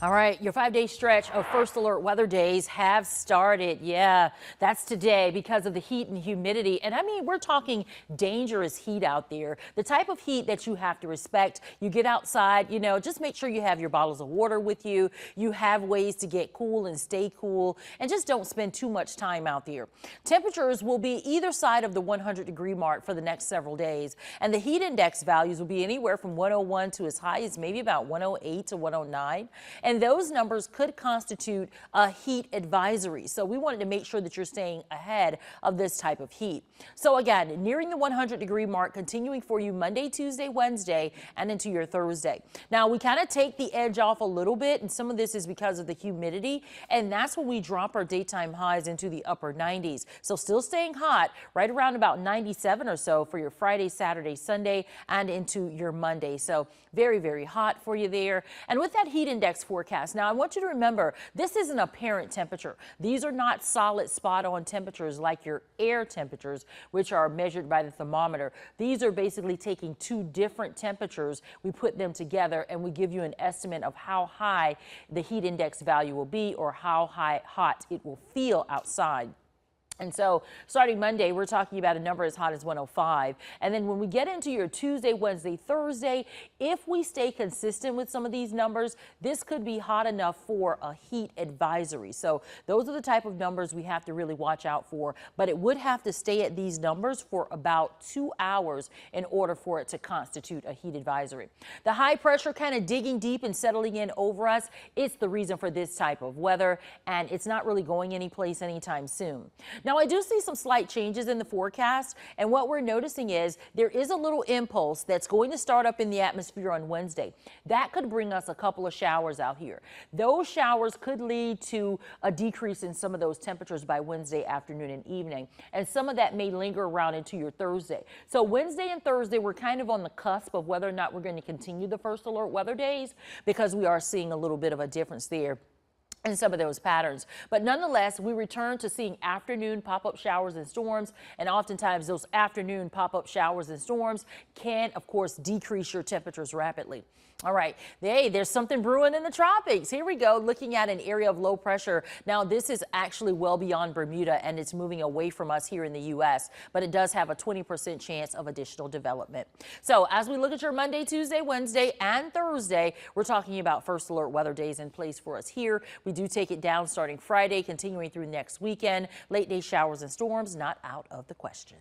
All right, your 5-day stretch of first alert weather days have started. Yeah, that's today because of the heat and humidity. And I mean, we're talking dangerous heat out there, the type of heat that you have to respect. You get outside, just make sure you have your bottles of water with you. You have ways to get cool and stay cool, and just don't spend too much time out there. Temperatures will be either side of the 100-degree mark for the next several days, and the heat index values will be anywhere from 101 to as high as maybe about 108 to 109. And those numbers could constitute a heat advisory. So we wanted to make sure that you're staying ahead of this type of heat. So again, nearing the 100-degree mark, continuing for you Monday, Tuesday, Wednesday, and into your Thursday. Now we kind of take the edge off a little bit, and some of this is because of the humidity, and that's when we drop our daytime highs into the upper 90s. So still staying hot, right around about 97 or so for your Friday, Saturday, Sunday, and into your Monday. So very, very hot for you there. And with that heat index forecast, now I want you to remember, this is an apparent temperature. These are not solid spot-on temperatures like your air temperatures, which are measured by the thermometer. These are basically taking two different temperatures. We put them together and we give you an estimate of how high the heat index value will be or how hot it will feel outside. And so starting Monday, we're talking about a number as hot as 105. And then when we get into your Tuesday, Wednesday, Thursday, if we stay consistent with some of these numbers, this could be hot enough for a heat advisory. So those are the type of numbers we have to really watch out for. But it would have to stay at these numbers for about 2 hours in order for it to constitute a heat advisory. The high pressure kind of digging deep and settling in over us, it's the reason for this type of weather, and it's not really going anyplace anytime soon. Now, I do see some slight changes in the forecast, and what we're noticing is there is a little impulse that's going to start up in the atmosphere on Wednesday. That could bring us a couple of showers out here. Those showers could lead to a decrease in some of those temperatures by Wednesday afternoon and evening, and some of that may linger around into your Thursday. So Wednesday and Thursday, we're kind of on the cusp of whether or not we're going to continue the first alert weather days, because we are seeing a little bit of a difference there in some of those patterns. But nonetheless, we return to seeing afternoon pop-up showers and storms, and oftentimes those afternoon pop-up showers and storms can, of course, decrease your temperatures rapidly. All right, hey, there's something brewing in the tropics. Here we go, looking at an area of low pressure. Now, this is actually well beyond Bermuda, and it's moving away from us here in the U.S., but it does have a 20% chance of additional development. So as we look at your Monday, Tuesday, Wednesday, and Thursday, we're talking about first alert weather days in place for us here. We do take it down starting Friday, continuing through next weekend. Late day showers and storms not out of the question.